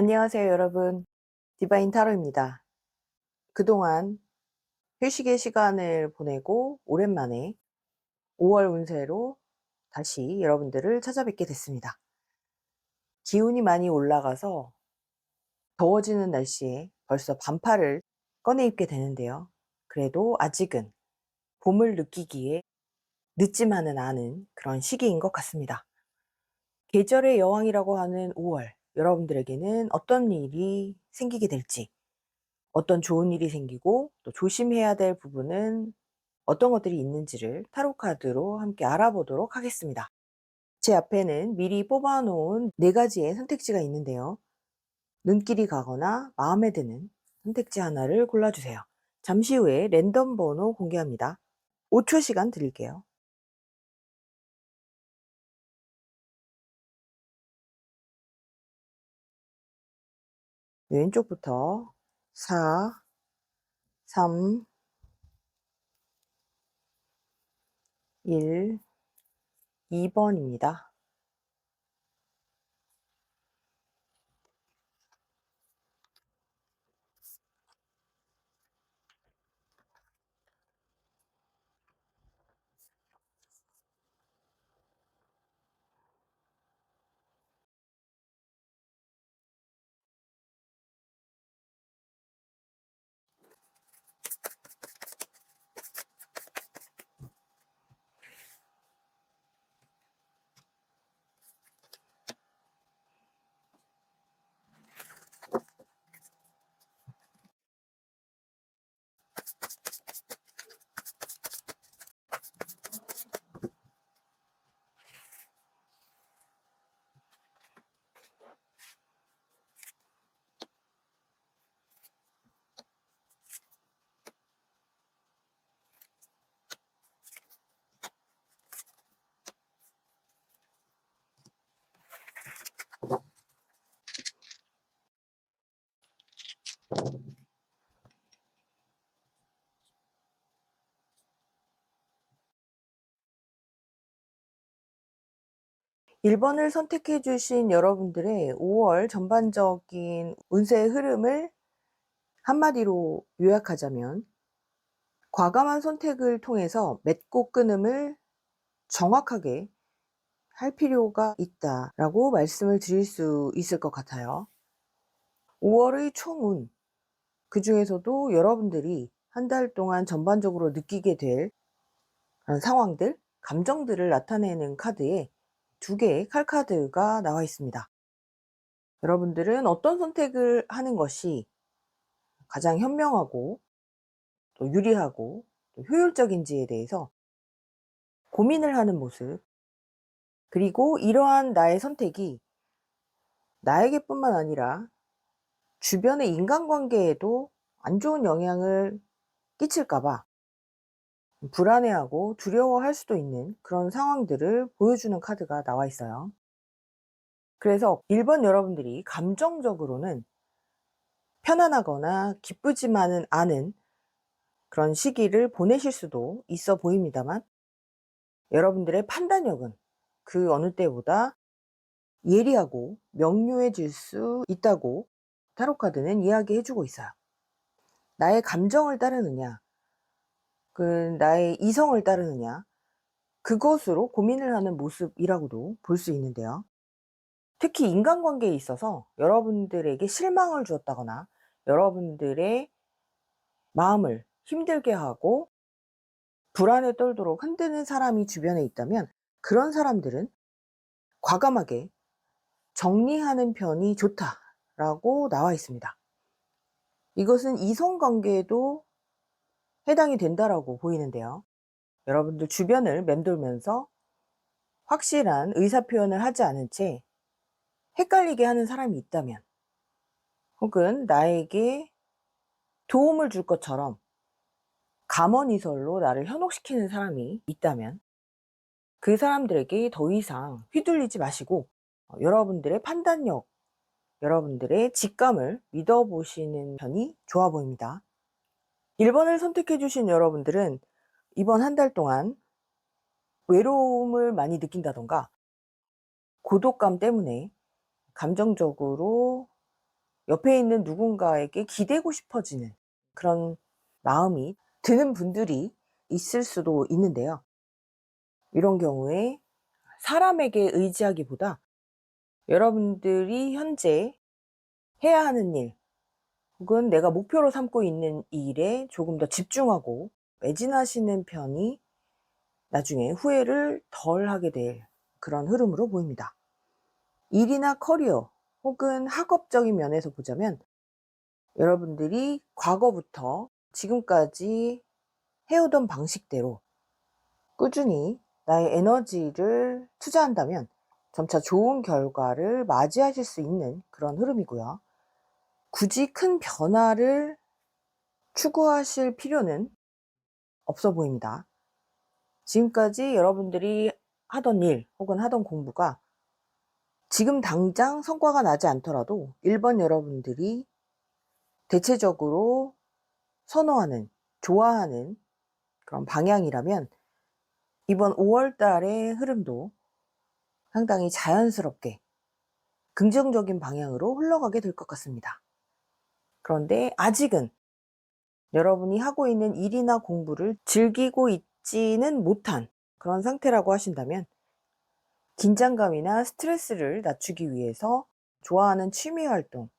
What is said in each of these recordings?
안녕하세요, 여러분. 디바인 타로입니다. 그동안 휴식의 시간을 보내고 오랜만에 5월 운세로 다시 여러분들을 찾아뵙게 됐습니다. 기온이 많이 올라가서 더워지는 날씨에 벌써 반팔을 꺼내 입게 되는데요. 그래도 아직은 봄을 느끼기에 늦지만은 않은 그런 시기인 것 같습니다. 계절의 여왕이라고 하는 5월, 여러분들에게는 어떤 일이 생기게 될지, 어떤 좋은 일이 생기고 또 조심해야 될 부분은 어떤 것들이 있는지를 타로 카드로 함께 알아보도록 하겠습니다. 제 앞에는 미리 뽑아 놓은 4가지의 선택지가 있는데요. 눈길이 가거나 마음에 드는 선택지 하나를 골라주세요. 잠시 후에 랜덤 번호 공개합니다. 5초 시간 드릴게요. 왼쪽부터 4, 3, 1, 2번입니다. 1번을 선택해 주신 여러분들의 5월 전반적인 운세의 흐름을 한마디로 요약하자면, 과감한 선택을 통해서 맺고 끊음을 정확하게 할 필요가 있다라고 말씀을 드릴 수 있을 것 같아요. 5월의 총운, 그 중에서도 여러분들이 한 달 동안 전반적으로 느끼게 될 그런 상황들, 감정들을 나타내는 카드에 2개의 칼카드가 나와 있습니다. 여러분들은 어떤 선택을 하는 것이 가장 현명하고 또 유리하고 또 효율적인지에 대해서 고민을 하는 모습, 그리고 이러한 나의 선택이 나에게뿐만 아니라 주변의 인간관계에도 안 좋은 영향을 끼칠까 봐 불안해하고 두려워할 수도 있는 그런 상황들을 보여주는 카드가 나와 있어요. 그래서 1번 여러분들이 감정적으로는 편안하거나 기쁘지만은 않은 그런 시기를 보내실 수도 있어 보입니다만, 여러분들의 판단력은 그 어느 때보다 예리하고 명료해질 수 있다고 타로카드는 이야기해 주고 있어요. 나의 감정을 따르느냐, 나의 이성을 따르느냐, 그것으로 고민을 하는 모습이라고도 볼 수 있는데요. 특히 인간관계에 있어서 여러분들에게 실망을 주었다거나 여러분들의 마음을 힘들게 하고 불안에 떨도록 흔드는 사람이 주변에 있다면, 그런 사람들은 과감하게 정리하는 편이 좋다라고 나와 있습니다. 이것은 이성관계에도 해당이 된다라고 보이는데요. 여러분들 주변을 맴돌면서 확실한 의사표현을 하지 않은 채 헷갈리게 하는 사람이 있다면, 혹은 나에게 도움을 줄 것처럼 감언이설로 나를 현혹시키는 사람이 있다면, 그 사람들에게 더 이상 휘둘리지 마시고 여러분들의 판단력, 여러분들의 직감을 믿어보시는 편이 좋아 보입니다. 1번을 선택해 주신 여러분들은 이번 한 달 동안 외로움을 많이 느낀다던가 고독감 때문에 감정적으로 옆에 있는 누군가에게 기대고 싶어지는 그런 마음이 드는 분들이 있을 수도 있는데요. 이런 경우에 사람에게 의지하기보다 여러분들이 현재 해야 하는 일 혹은 내가 목표로 삼고 있는 일에 조금 더 집중하고 매진하시는 편이 나중에 후회를 덜 하게 될 그런 흐름으로 보입니다. 일이나 커리어 혹은 학업적인 면에서 보자면 여러분들이 과거부터 지금까지 해오던 방식대로 꾸준히 나의 에너지를 투자한다면 점차 좋은 결과를 맞이하실 수 있는 그런 흐름이고요. 굳이 큰 변화를 추구하실 필요는 없어 보입니다. 지금까지 여러분들이 하던 일 혹은 하던 공부가 지금 당장 성과가 나지 않더라도 1번 여러분들이 대체적으로 선호하는, 좋아하는 그런 방향이라면 이번 5월 달의 흐름도 상당히 자연스럽게 긍정적인 방향으로 흘러가게 될 것 같습니다. 그런데 아직은 여러분이 하고 있는 일이나 공부를 즐기고 있지는 못한 그런 상태라고 하신다면 긴장감이나 스트레스를 낮추기 위해서 좋아하는 취미 활동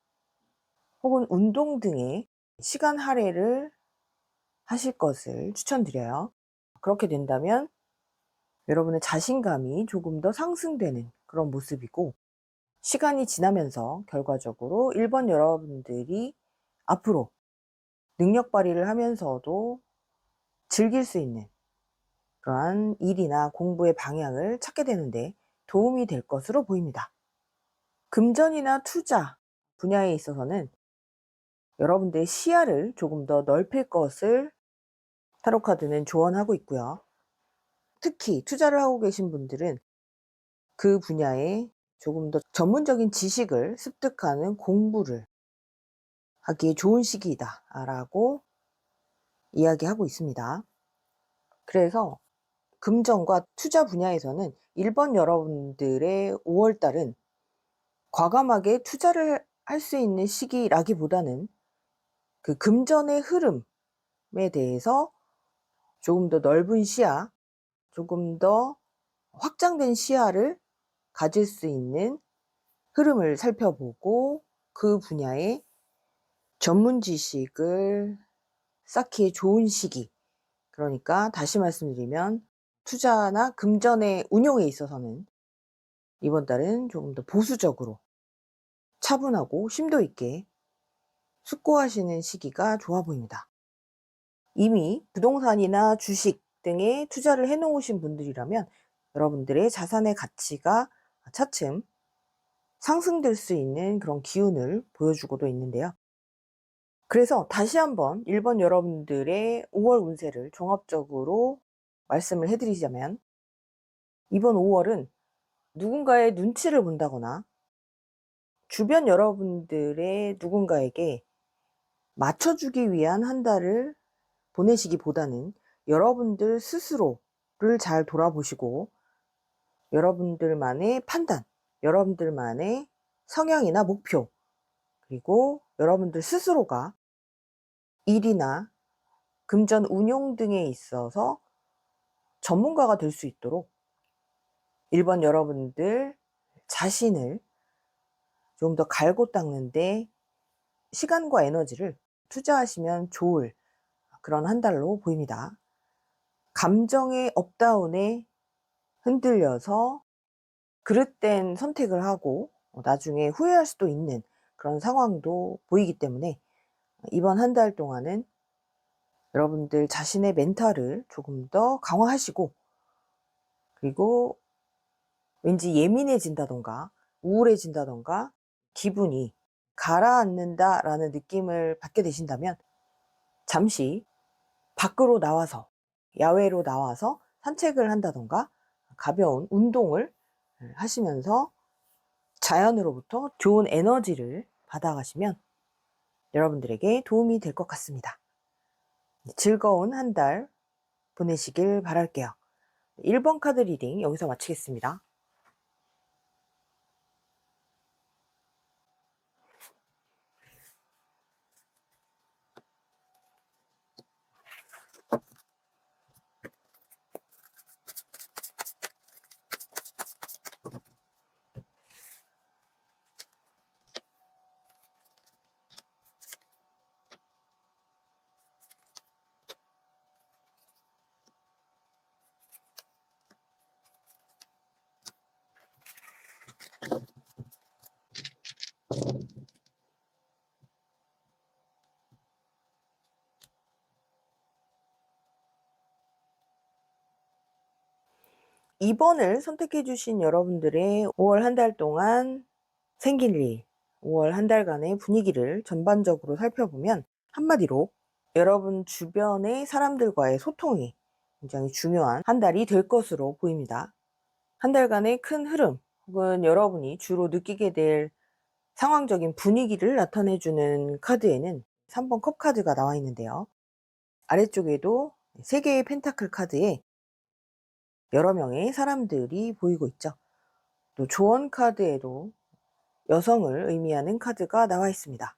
혹은 운동 등의 시간 할애를 하실 것을 추천드려요. 그렇게 된다면 여러분의 자신감이 조금 더 상승되는 그런 모습이고 시간이 지나면서 결과적으로 1번 여러분들이 앞으로 능력 발휘를 하면서도 즐길 수 있는 그러한 일이나 공부의 방향을 찾게 되는데 도움이 될 것으로 보입니다. 금전이나 투자 분야에 있어서는 여러분들의 시야를 조금 더 넓힐 것을 타로카드는 조언하고 있고요. 특히 투자를 하고 계신 분들은 그 분야에 조금 더 전문적인 지식을 습득하는 공부를 하기에 좋은 시기이다 라고 이야기하고 있습니다. 그래서 금전과 투자 분야에서는 1번 여러분들의 5월달은 과감하게 투자를 할 수 있는 시기라기보다는 그 금전의 흐름에 대해서 조금 더 넓은 시야, 조금 더 확장된 시야를 가질 수 있는 흐름을 살펴보고 그 분야의 전문 지식을 쌓기에 좋은 시기. 그러니까 다시 말씀드리면 투자나 금전의 운용에 있어서는 이번 달은 조금 더 보수적으로 차분하고 심도 있게 숙고하시는 시기가 좋아 보입니다. 이미 부동산이나 주식 등에 투자를 해 놓으신 분들이라면 여러분들의 자산의 가치가 차츰 상승될 수 있는 그런 기운을 보여주고도 있는데요. 그래서 다시 한번 1번 여러분들의 5월 운세를 종합적으로 말씀을 해 드리자면 이번 5월은 누군가의 눈치를 본다거나 주변 여러분들의 누군가에게 맞춰주기 위한 한 달을 보내시기보다는 여러분들 스스로를 잘 돌아보시고 여러분들만의 판단, 여러분들만의 성향이나 목표, 그리고 여러분들 스스로가 일이나 금전 운용 등에 있어서 전문가가 될 수 있도록 1번 여러분들 자신을 좀 더 갈고 닦는데 시간과 에너지를 투자하시면 좋을 그런 한 달로 보입니다. 감정의 업다운에 흔들려서 그릇된 선택을 하고 나중에 후회할 수도 있는 그런 상황도 보이기 때문에 이번 한 달 동안은 여러분들 자신의 멘탈을 조금 더 강화하시고 그리고 왠지 예민해진다던가 우울해진다던가 기분이 가라앉는다라는 느낌을 받게 되신다면 잠시 밖으로 나와서 야외로 나와서 산책을 한다던가 가벼운 운동을 하시면서 자연으로부터 좋은 에너지를 받아가시면 여러분들에게 도움이 될 것 같습니다. 즐거운 한 달 보내시길 바랄게요. 1번 카드 리딩 여기서 마치겠습니다. 2번을 선택해 주신 여러분들의 5월 한 달 동안 생길 일, 5월 한 달간의 분위기를 전반적으로 살펴보면 한마디로 여러분 주변의 사람들과의 소통이 굉장히 중요한 한 달이 될 것으로 보입니다. 한 달간의 큰 흐름 혹은 여러분이 주로 느끼게 될 상황적인 분위기를 나타내 주는 카드에는 3번 컵 카드가 나와 있는데요. 아래쪽에도 3개의 펜타클 카드에 여러 명의 사람들이 보이고 있죠. 또 조언 카드에도 여성을 의미하는 카드가 나와 있습니다.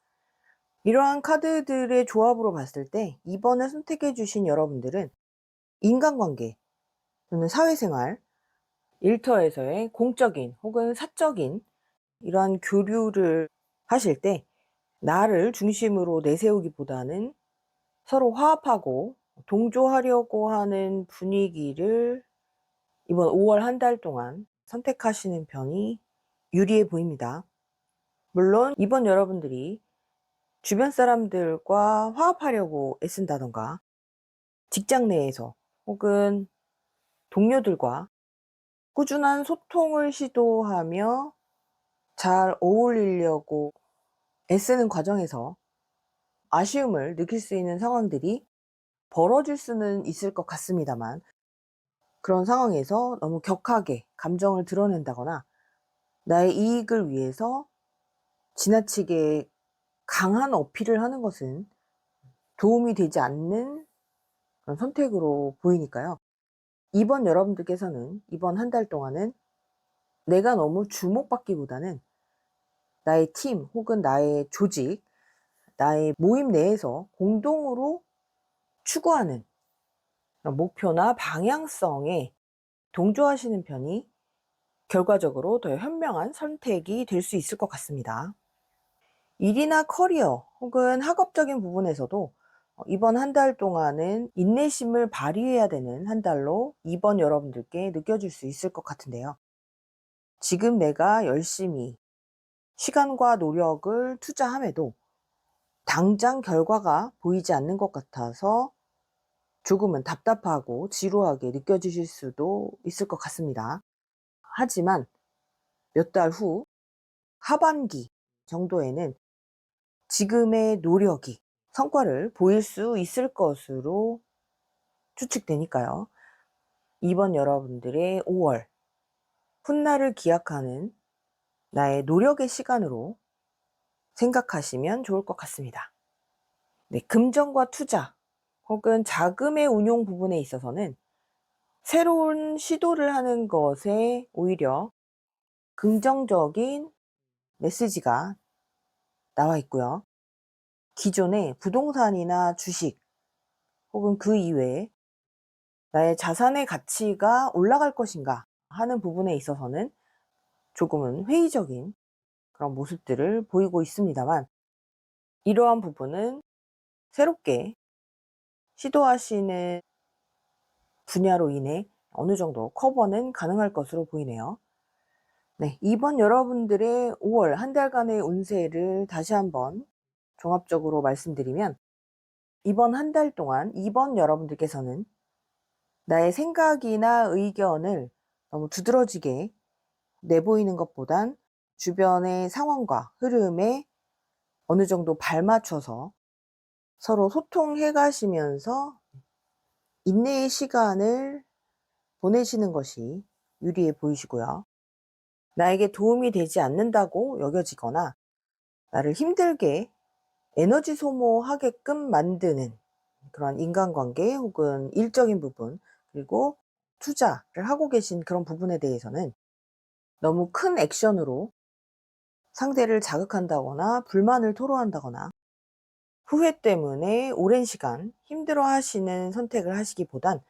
이러한 카드들의 조합으로 봤을 때 2번을 선택해 주신 여러분들은 인간관계 또는 사회생활, 일터에서의 공적인 혹은 사적인 이러한 교류를 하실 때 나를 중심으로 내세우기보다는 서로 화합하고 동조하려고 하는 분위기를 이번 5월 한 달 동안 선택하시는 편이 유리해 보입니다. 물론 이번 여러분들이 주변 사람들과 화합하려고 애쓴다던가 직장 내에서 혹은 동료들과 꾸준한 소통을 시도하며 잘 어울리려고 애쓰는 과정에서 아쉬움을 느낄 수 있는 상황들이 벌어질 수는 있을 것 같습니다만, 그런 상황에서 너무 격하게 감정을 드러낸다거나 나의 이익을 위해서 지나치게 강한 어필을 하는 것은 도움이 되지 않는 그런 선택으로 보이니까요. 이번 여러분들께서는 이번 한 달 동안은 내가 너무 주목받기보다는 나의 팀 혹은 나의 조직, 나의 모임 내에서 공동으로 추구하는 그런 목표나 방향성에 동조하시는 편이 결과적으로 더 현명한 선택이 될 수 있을 것 같습니다. 일이나 커리어 혹은 학업적인 부분에서도 이번 한 달 동안은 인내심을 발휘해야 되는 한 달로 이번 여러분들께 느껴질 수 있을 것 같은데요. 지금 내가 열심히 시간과 노력을 투자함에도 당장 결과가 보이지 않는 것 같아서 조금은 답답하고 지루하게 느껴지실 수도 있을 것 같습니다. 하지만 몇 달 후 하반기 정도에는 지금의 노력이 성과를 보일 수 있을 것으로 추측되니까요. 이번 여러분들의 5월 훗날을 기약하는 나의 노력의 시간으로 생각하시면 좋을 것 같습니다. 네, 금전과 투자 혹은 자금의 운용 부분에 있어서는 새로운 시도를 하는 것에 오히려 긍정적인 메시지가 나와 있고요. 기존의 부동산이나 주식 혹은 그 이외에 나의 자산의 가치가 올라갈 것인가 하는 부분에 있어서는 조금은 회의적인 그런 모습들을 보이고 있습니다만, 이러한 부분은 새롭게 시도하시는 분야로 인해 어느 정도 커버는 가능할 것으로 보이네요. 네, 이번 여러분들의 5월 한 달간의 운세를 다시 한번 종합적으로 말씀드리면, 이번 한 달 동안 이번 여러분들께서는 나의 생각이나 의견을 너무 두드러지게 내보이는 것보단 주변의 상황과 흐름에 어느 정도 발맞춰서 서로 소통해 가시면서 인내의 시간을 보내시는 것이 유리해 보이시고요. 나에게 도움이 되지 않는다고 여겨지거나 나를 힘들게 에너지 소모하게끔 만드는 그런 인간관계 혹은 일적인 부분, 그리고 투자를 하고 계신 그런 부분에 대해서는 너무 큰 액션으로 상대를 자극한다거나 불만을 토로한다거나 후회 때문에 오랜 시간 힘들어 하시는 선택을 하시기보단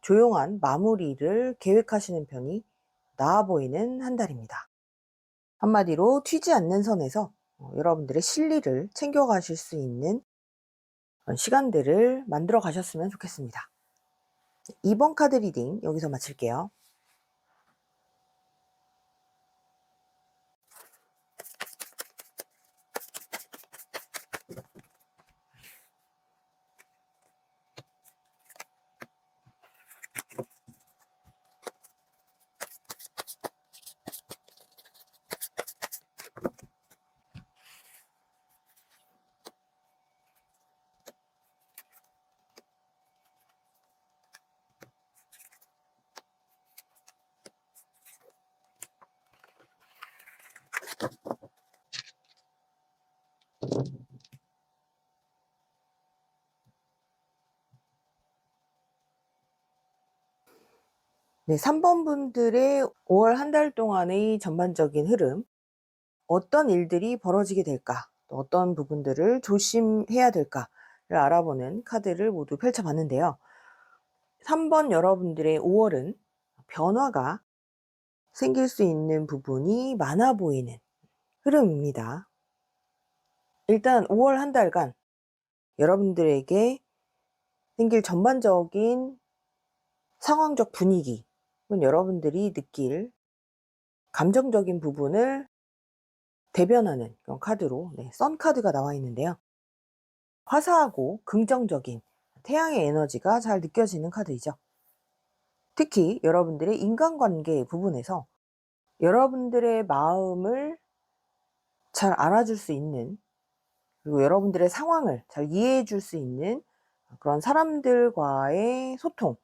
조용한 마무리를 계획하시는 편이 나아 보이는 한 달입니다. 한마디로 튀지 않는 선에서 여러분들의 실리를 챙겨가실 수 있는 그런 시간들을 만들어 가셨으면 좋겠습니다. 2번 카드 리딩 여기서 마칠게요. 네, 3번 분들의 5월 한 달 동안의 전반적인 흐름, 어떤 일들이 벌어지게 될까, 또 어떤 부분들을 조심해야 될까를 알아보는 카드를 모두 펼쳐봤는데요. 3번 여러분들의 5월은 변화가 생길 수 있는 부분이 많아 보이는 흐름입니다. 일단 5월 한 달간 여러분들에게 생길 전반적인 상황적 분위기, 여러분들이 느낄 감정적인 부분을 대변하는 그런 카드로 선 카드가 나와 있는데요. 화사하고 긍정적인 태양의 에너지가 잘 느껴지는 카드이죠. 특히 여러분들의 인간관계 부분에서 여러분들의 마음을 잘 알아줄 수 있는, 그리고 여러분들의 상황을 잘 이해해 줄 수 있는 그런 사람들과의 소통,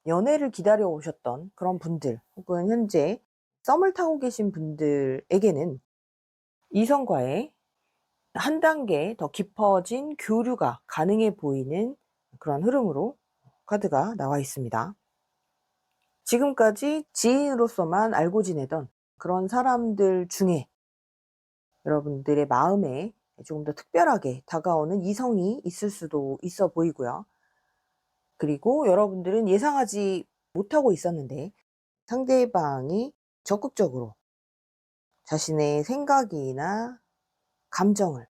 연애를 기다려 오셨던 그런 분들, 혹은 현재 썸을 타고 계신 분들에게는 이성과의 한 단계 더 깊어진 교류가 가능해 보이는 그런 흐름으로 카드가 나와 있습니다. 지금까지 지인으로서만 알고 지내던 그런 사람들 중에 여러분들의 마음에 조금 더 특별하게 다가오는 이성이 있을 수도 있어 보이고요. 그리고 여러분들은 예상하지 못하고 있었는데 상대방이 적극적으로 자신의 생각이나 감정을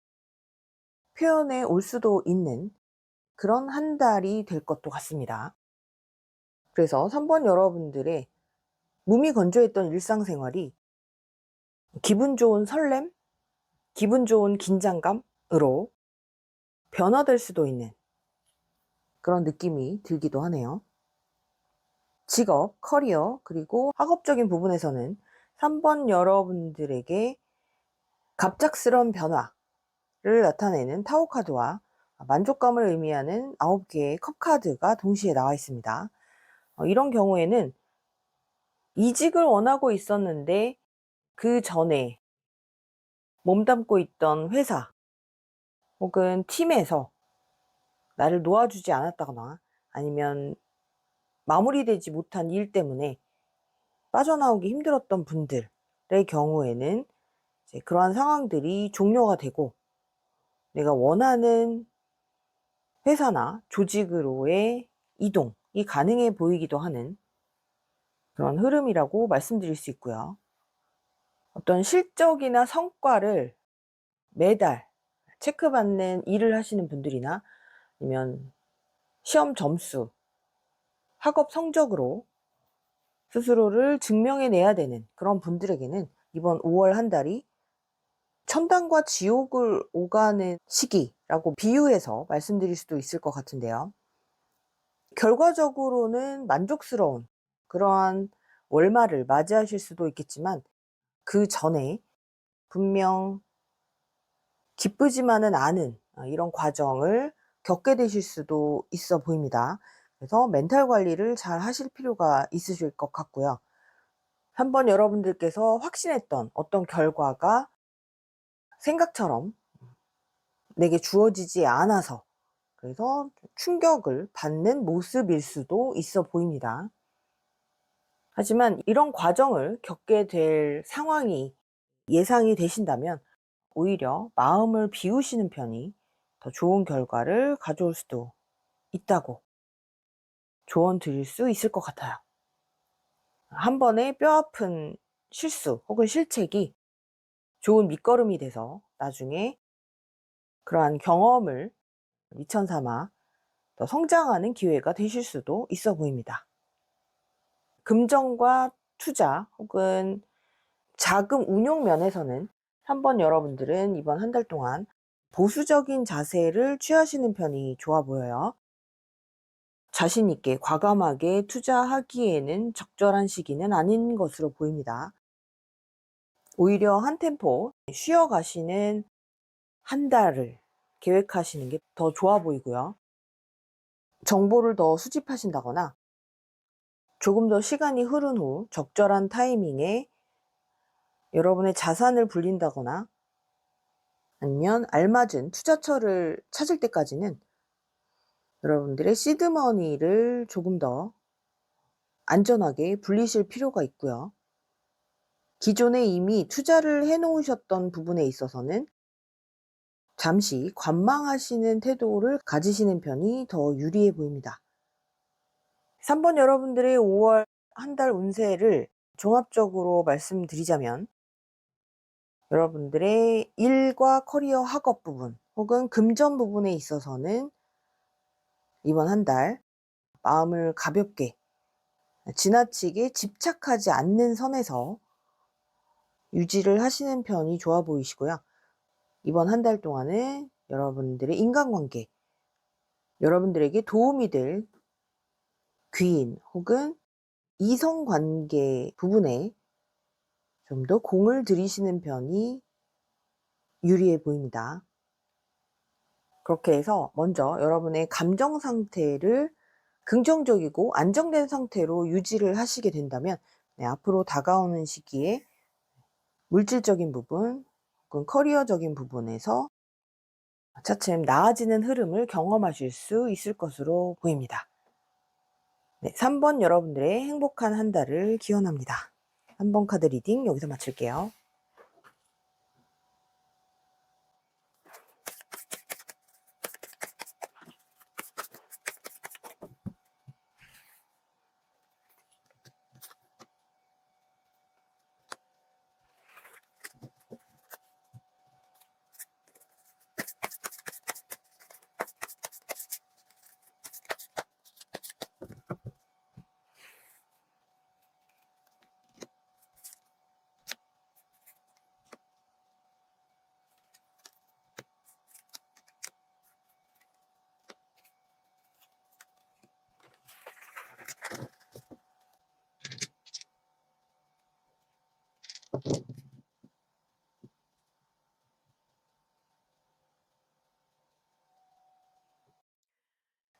표현해 올 수도 있는 그런 한 달이 될 것도 같습니다. 그래서 3번 여러분들의 몸이 건조했던 일상생활이 기분 좋은 설렘, 기분 좋은 긴장감으로 변화될 수도 있는 그런 느낌이 들기도 하네요. 직업, 커리어, 그리고 학업적인 부분에서는 3번 여러분들에게 갑작스러운 변화를 나타내는 타워 카드와 만족감을 의미하는 9개의 컵 카드가 동시에 나와 있습니다. 이런 경우에는 이직을 원하고 있었는데 그 전에 몸담고 있던 회사 혹은 팀에서 나를 놓아주지 않았다거나, 아니면 마무리되지 못한 일 때문에 빠져나오기 힘들었던 분들의 경우에는 이제 그러한 상황들이 종료가 되고 내가 원하는 회사나 조직으로의 이동이 가능해 보이기도 하는 그런 흐름이라고 말씀드릴 수 있고요. 어떤 실적이나 성과를 매달 체크받는 일을 하시는 분들이나, 아니면 시험 점수, 학업 성적으로 스스로를 증명해내야 되는 그런 분들에게는 이번 5월 한 달이 천당과 지옥을 오가는 시기라고 비유해서 말씀드릴 수도 있을 것 같은데요. 결과적으로는 만족스러운 그러한 월말을 맞이하실 수도 있겠지만, 그 전에 분명 기쁘지만은 않은 이런 과정을 겪게 되실 수도 있어 보입니다. 그래서 멘탈 관리를 잘 하실 필요가 있으실 것 같고요. 한번 여러분들께서 확신했던 어떤 결과가 생각처럼 내게 주어지지 않아서, 그래서 충격을 받는 모습일 수도 있어 보입니다. 하지만 이런 과정을 겪게 될 상황이 예상이 되신다면 오히려 마음을 비우시는 편이 더 좋은 결과를 가져올 수도 있다고 조언 드릴 수 있을 것 같아요. 한 번의 뼈아픈 실수 혹은 실책이 좋은 밑거름이 돼서 나중에 그러한 경험을 미천 삼아 더 성장하는 기회가 되실 수도 있어 보입니다. 금전과 투자 혹은 자금 운용 면에서는 3번 여러분들은 이번 한 달 동안 보수적인 자세를 취하시는 편이 좋아 보여요. 자신 있게 과감하게 투자하기에는 적절한 시기는 아닌 것으로 보입니다. 오히려 한 템포 쉬어가시는 한 달을 계획하시는 게 더 좋아 보이고요. 정보를 더 수집하신다거나 조금 더 시간이 흐른 후 적절한 타이밍에 여러분의 자산을 불린다거나, 아니면 알맞은 투자처를 찾을 때까지는 여러분들의 시드머니를 조금 더 안전하게 불리실 필요가 있고요. 기존에 이미 투자를 해 놓으셨던 부분에 있어서는 잠시 관망하시는 태도를 가지시는 편이 더 유리해 보입니다. 3번 여러분들의 5월 한 달 운세를 종합적으로 말씀드리자면, 여러분들의 일과 커리어 학업 부분 혹은 금전 부분에 있어서는 이번 한 달 마음을 가볍게, 지나치게 집착하지 않는 선에서 유지를 하시는 편이 좋아 보이시고요. 이번 한 달 동안은 여러분들의 인간관계, 여러분들에게 도움이 될 귀인 혹은 이성관계 부분에 좀 더 공을 들이시는 편이 유리해 보입니다. 그렇게 해서 먼저 여러분의 감정 상태를 긍정적이고 안정된 상태로 유지를 하시게 된다면, 앞으로 다가오는 시기에 물질적인 부분 혹은 커리어적인 부분에서 차츰 나아지는 흐름을 경험하실 수 있을 것으로 보입니다. 3번 여러분들의 행복한 한 달을 기원합니다. 3번 카드 리딩 여기서 마칠게요.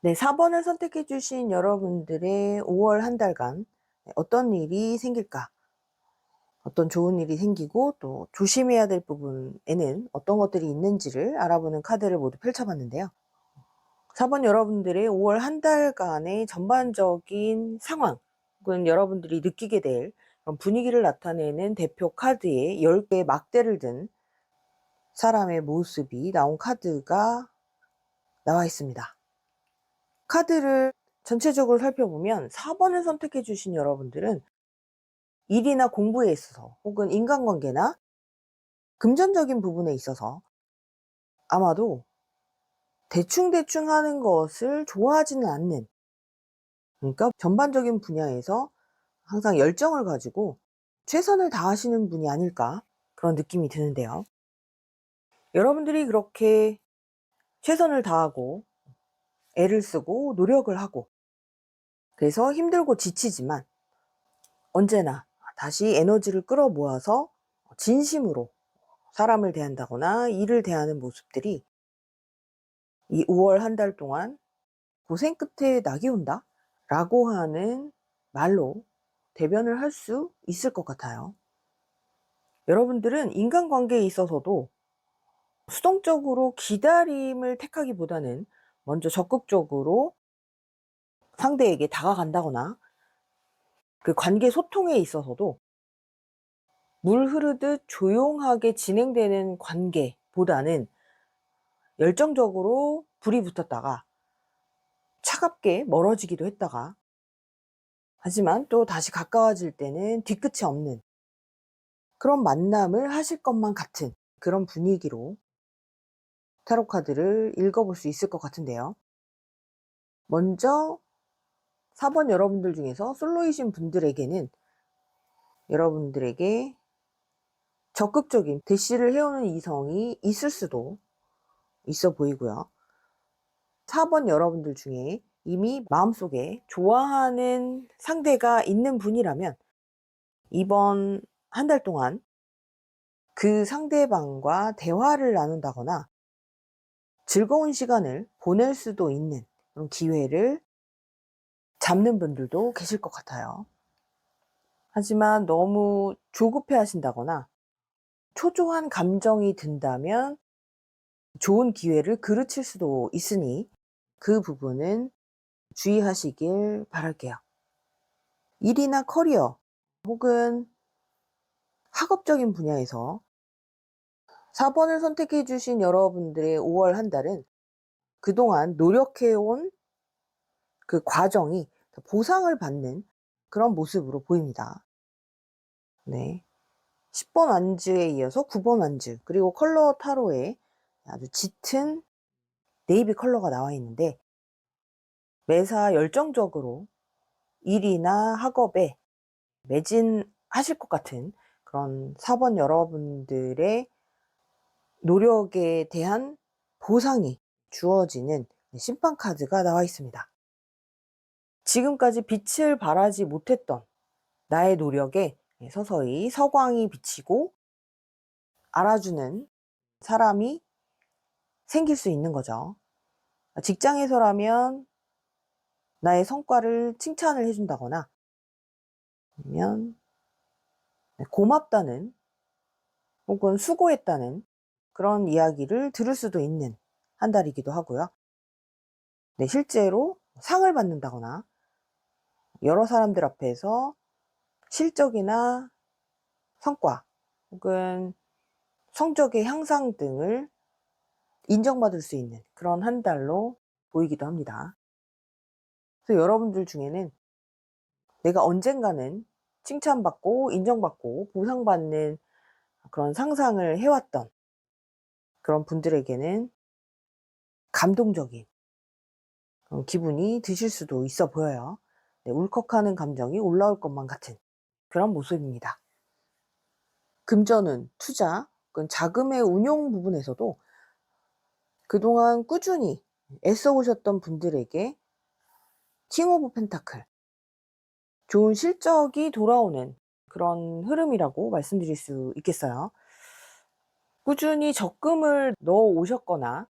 네, 4번을 선택해 주신 여러분들의 5월 한 달간 어떤 일이 생길까? 어떤 좋은 일이 생기고 또 조심해야 될 부분에는 어떤 것들이 있는지를 알아보는 카드를 모두 펼쳐봤는데요. 4번 여러분들의 5월 한 달간의 전반적인 상황 혹은 여러분들이 느끼게 될 그런 분위기를 나타내는 대표 카드에 10개의 막대를 든 사람의 모습이 나온 카드가 나와 있습니다. 카드를 전체적으로 살펴보면 4번을 선택해 주신 여러분들은 일이나 공부에 있어서 혹은 인간관계나 금전적인 부분에 있어서 아마도 대충대충 하는 것을 좋아하지는 않는, 그러니까 전반적인 분야에서 항상 열정을 가지고 최선을 다하시는 분이 아닐까, 그런 느낌이 드는데요. 여러분들이 그렇게 최선을 다하고 애를 쓰고 노력을 하고 그래서 힘들고 지치지만 언제나 다시 에너지를 끌어모아서 진심으로 사람을 대한다거나 일을 대하는 모습들이 이 5월 한 달 동안 고생 끝에 낙이 온다 라고 하는 말로 대변을 할 수 있을 것 같아요. 여러분들은 인간관계에 있어서도 수동적으로 기다림을 택하기보다는 먼저 적극적으로 상대에게 다가간다거나 그 관계 소통에 있어서도 물 흐르듯 조용하게 진행되는 관계보다는 열정적으로 불이 붙었다가 차갑게 멀어지기도 했다가, 하지만 또 다시 가까워질 때는 뒤끝이 없는 그런 만남을 하실 것만 같은 그런 분위기로 타로 카드를 읽어볼 수 있을 것 같은데요. 먼저 4번 여러분들 중에서 솔로이신 분들에게는 여러분들에게 적극적인 대시를 해오는 이성이 있을 수도 있어 보이고요. 4번 여러분들 중에 이미 마음속에 좋아하는 상대가 있는 분이라면 이번 한 달 동안 그 상대방과 대화를 나눈다거나 즐거운 시간을 보낼 수도 있는 그런 기회를 잡는 분들도 계실 것 같아요. 하지만 너무 조급해 하신다거나 초조한 감정이 든다면 좋은 기회를 그르칠 수도 있으니 그 부분은 주의하시길 바랄게요. 일이나 커리어 혹은 학업적인 분야에서 4번을 선택해 주신 여러분들의 5월 한 달은 그동안 노력해 온 그 과정이 보상을 받는 그런 모습으로 보입니다. 네. 10번 완즈에 이어서 9번 완즈, 그리고 컬러 타로에 아주 짙은 네이비 컬러가 나와 있는데, 매사 열정적으로 일이나 학업에 매진하실 것 같은 그런 4번 여러분들의 노력에 대한 보상이 주어지는 심판 카드가 나와 있습니다. 지금까지 빛을 발하지 못했던 나의 노력에 서서히 서광이 비치고 알아주는 사람이 생길 수 있는 거죠. 직장에서라면 나의 성과를 칭찬을 해준다거나, 아니면 고맙다는 혹은 수고했다는 그런 이야기를 들을 수도 있는 한 달이기도 하고요. 네, 실제로 상을 받는다거나 여러 사람들 앞에서 실적이나 성과 혹은 성적의 향상 등을 인정받을 수 있는 그런 한 달로 보이기도 합니다. 그래서 여러분들 중에는 내가 언젠가는 칭찬받고 인정받고 보상받는 그런 상상을 해왔던 그런 분들에게는 감동적인 기분이 드실 수도 있어 보여요. 네, 울컥하는 감정이 올라올 것만 같은 그런 모습입니다. 금전운, 투자, 자금의 운용 부분에서도 그동안 꾸준히 애써 오셨던 분들에게 킹 오브 펜타클, 좋은 실적이 돌아오는 그런 흐름이라고 말씀드릴 수 있겠어요. 꾸준히 적금을 넣어 오셨거나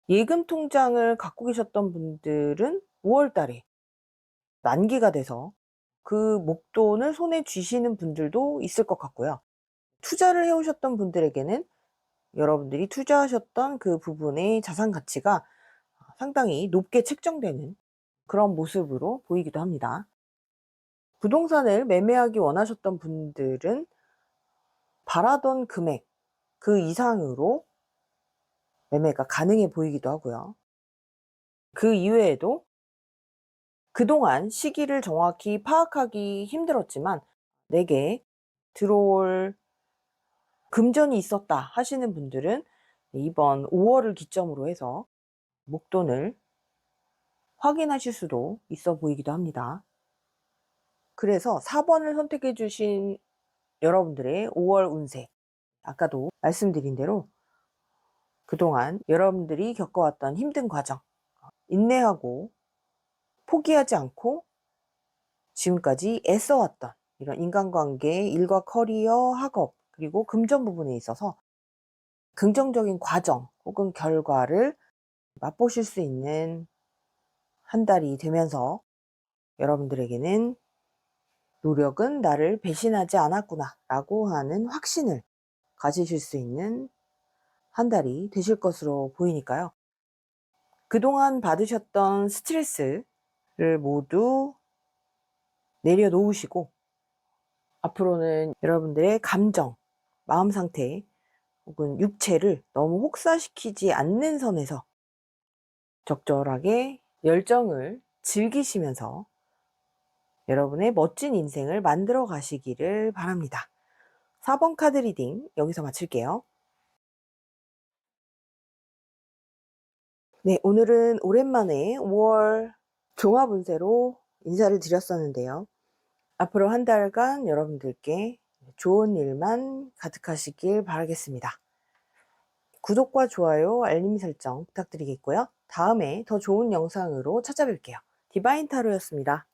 예금 통장을 갖고 계셨던 분들은 5월 달에 만기가 돼서 그 목돈을 손에 쥐시는 분들도 있을 것 같고요. 투자를 해 오셨던 분들에게는 여러분들이 투자하셨던 그 부분의 자산 가치가 상당히 높게 책정되는 그런 모습으로 보이기도 합니다. 부동산을 매매하기 원하셨던 분들은 바라던 금액 그 이상으로 매매가 가능해 보이기도 하고요. 그 이외에도 그동안 시기를 정확히 파악하기 힘들었지만 내게 들어올 금전이 있었다 하시는 분들은 이번 5월을 기점으로 해서 목돈을 확인하실 수도 있어 보이기도 합니다. 그래서 4번을 선택해 주신 여러분들의 5월 운세, 아까도 말씀드린 대로 그동안 여러분들이 겪어왔던 힘든 과정, 인내하고 포기하지 않고 지금까지 애써왔던 이런 인간관계, 일과 커리어, 학업, 그리고 금전 부분에 있어서 긍정적인 과정 혹은 결과를 맛보실 수 있는 한 달이 되면서 여러분들에게는 노력은 나를 배신하지 않았구나 라고 하는 확신을 가지실 수 있는 한 달이 되실 것으로 보이니까요. 그동안 받으셨던 스트레스를 모두 내려놓으시고 앞으로는 여러분들의 감정, 마음 상태 혹은 육체를 너무 혹사시키지 않는 선에서 적절하게 열정을 즐기시면서 여러분의 멋진 인생을 만들어 가시기를 바랍니다. 4번 카드 리딩 여기서 마칠게요. 네, 오늘은 오랜만에 5월 종합 운세로 인사를 드렸었는데요. 앞으로 한 달간 여러분들께 좋은 일만 가득하시길 바라겠습니다. 구독과 좋아요, 알림 설정 부탁드리겠고요. 다음에 더 좋은 영상으로 찾아뵐게요. 디바인 타로였습니다.